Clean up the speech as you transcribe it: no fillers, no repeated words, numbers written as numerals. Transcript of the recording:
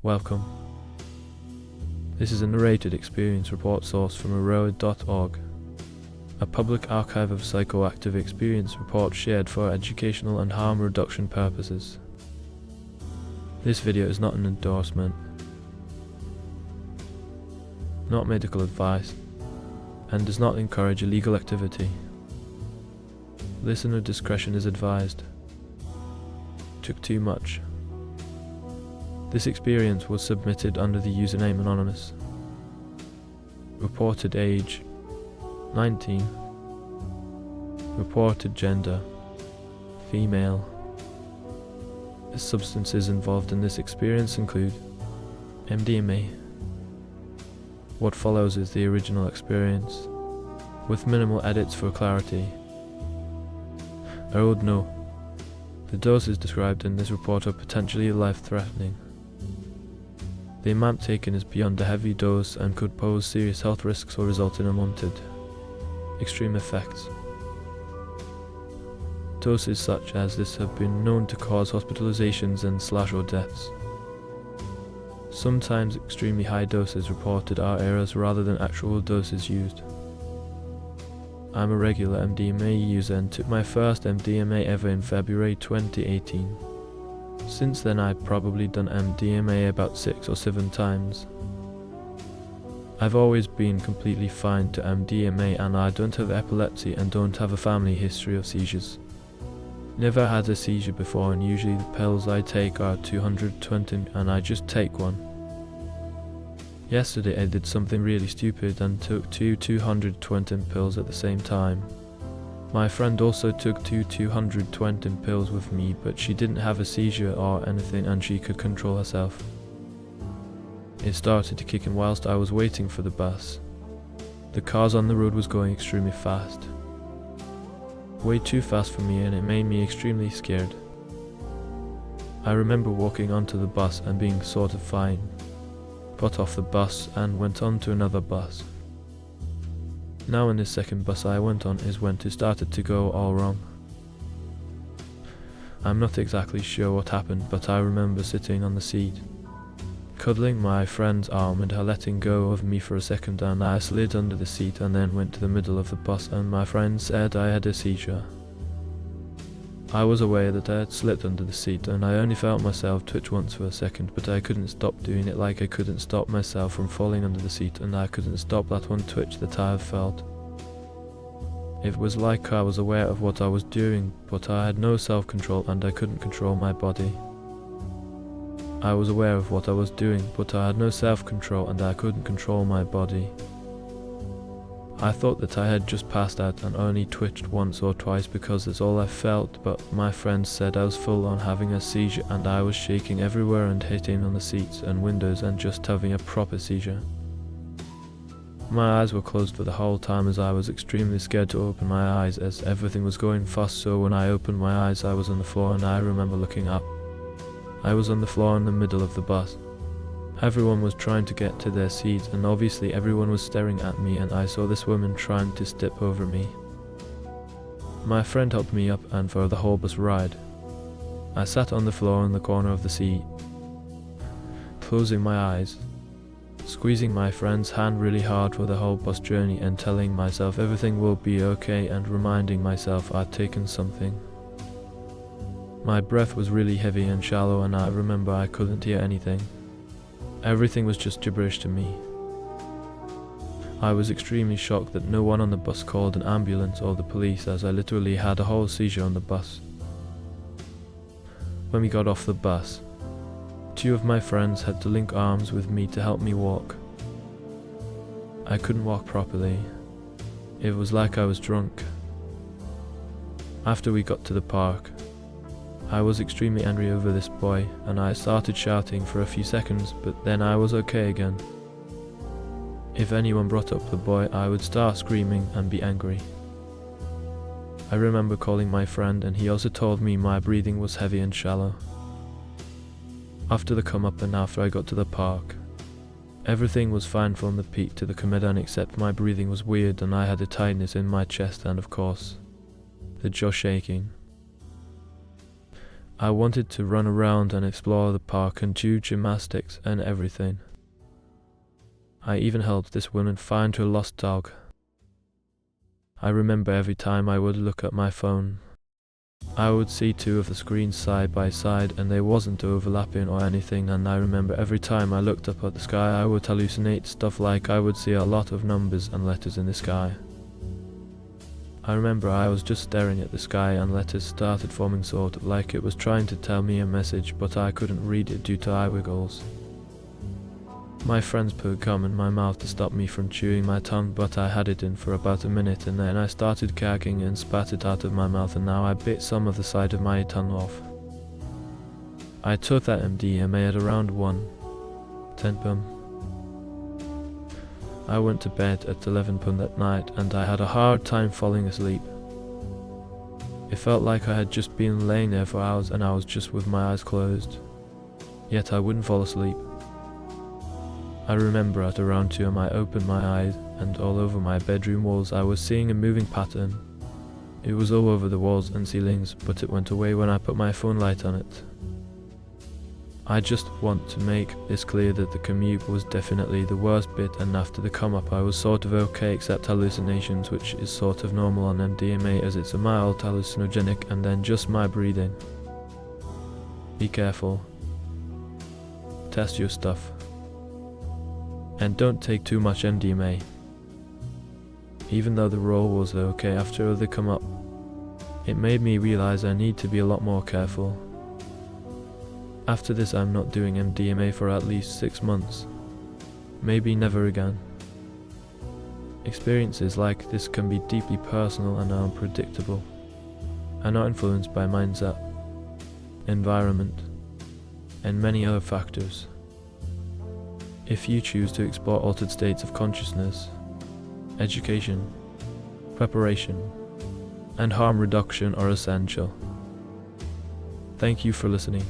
Welcome. This is a narrated experience report source from Narrated.org, a public archive of psychoactive experience reports shared for educational and harm reduction purposes. This video is not an endorsement, not medical advice, and does not encourage illegal activity. Listener discretion is advised. Took too much. This experience was submitted under the username Anonymous. Reported age 19. Reported gender female. The substances involved in this experience include MDMA. What follows is the original experience, with minimal edits for clarity. I would know. The doses described in this report are potentially life-threatening. The amount taken is beyond a heavy dose and could pose serious health risks or result in unwanted extreme effects. Doses such as this have been known to cause hospitalizations and or deaths. Sometimes extremely high doses reported are errors rather than actual doses used. I'm a regular MDMA user and took my first MDMA ever in February 2018. Since then I've probably done MDMA about 6 or 7 times. I've always been completely fine to MDMA and I don't have epilepsy and don't have a family history of seizures. Never had a seizure before and usually the pills I take are 220 and I just take one. Yesterday I did something really stupid and took 220 pills at the same time. My friend also took 220 pills with me, but she didn't have a seizure or anything and she could control herself. It started to kick in whilst I was waiting for the bus. The cars on the road was going extremely fast. Way too fast for me and it made me extremely scared. I remember walking onto the bus and being sort of fine. Got off the bus and went on to another bus. Now in this second bus I went on is when it started to go all wrong. I'm not exactly sure what happened, but I remember sitting on the seat, cuddling my friend's arm and her letting go of me for a second, and I slid under the seat and then went to the middle of the bus and my friend said I had a seizure. I was aware that I had slid under the seat and I only felt myself twitch once for a second, but I couldn't stop doing it, like I couldn't stop myself from falling under the seat and I couldn't stop that one twitch that I have felt. It was like I was aware of what I was doing, but I had no self-control and I couldn't control my body. I was aware of what I was doing, but I had no self-control and I couldn't control my body. I thought that I had just passed out and only twitched once or twice because that's all I felt, but my friend said I was full on having a seizure and I was shaking everywhere and hitting on the seats and windows and just having a proper seizure. My eyes were closed for the whole time as I was extremely scared to open my eyes as everything was going fast, so when I opened my eyes I was on the floor and I remember looking up. I was on the floor in the middle of the bus. Everyone was trying to get to their seats and obviously everyone was staring at me and I saw this woman trying to step over me. My friend helped me up and for the whole bus ride. I sat on the floor in the corner of the seat, closing my eyes, squeezing my friend's hand really hard for the whole bus journey and telling myself everything will be okay and reminding myself I'd taken something. My breath was really heavy and shallow and I remember I couldn't hear anything. Everything was just gibberish to me. I was extremely shocked that no one on the bus called an ambulance or the police, as I literally had a whole seizure on the bus. When we got off the bus, 2 of my friends had to link arms with me to help me walk. I couldn't walk properly. It was like I was drunk. After we got to the park, I was extremely angry over this boy and I started shouting for a few seconds, but then I was okay again. If anyone brought up the boy, I would start screaming and be angry. I remember calling my friend and he also told me my breathing was heavy and shallow. After the come up and after I got to the park, everything was fine from the peak to the comedown except my breathing was weird and I had a tightness in my chest and of course, the jaw shaking. I wanted to run around and explore the park and do gymnastics and everything. I even helped this woman find her lost dog. I remember every time I would look at my phone, I would see two of the screens side by side and they wasn't overlapping or anything, and I remember every time I looked up at the sky I would hallucinate stuff like I would see a lot of numbers and letters in the sky. I remember I was just staring at the sky and letters started forming, sort of like it was trying to tell me a message, but I couldn't read it due to eye wiggles. My friends put gum in my mouth to stop me from chewing my tongue, but I had it in for about a minute and then I started gagging and spat it out of my mouth, and now I bit some of the side of my tongue off. I took that MDMA at around 10 p.m. I went to bed at 11 p.m. that night and I had a hard time falling asleep. It felt like I had just been laying there for hours and I was just with my eyes closed, yet I wouldn't fall asleep. I remember at around 2 I opened my eyes and all over my bedroom walls I was seeing a moving pattern. It was all over the walls and ceilings, but it went away when I put my phone light on it. I just want to make this clear that the commute was definitely the worst bit, and after the come up I was sort of okay except hallucinations, which is sort of normal on MDMA as it's a mild hallucinogenic, and then just my breathing. Be careful. Test your stuff. And don't take too much MDMA. Even though the roll was okay after the come up, it made me realize I need to be a lot more careful. After this I'm not doing MDMA for at least 6 months. Maybe never again. Experiences like this can be deeply personal and unpredictable, and are influenced by mindset, environment, and many other factors. If you choose to explore altered states of consciousness, education, preparation, and harm reduction are essential. Thank you for listening.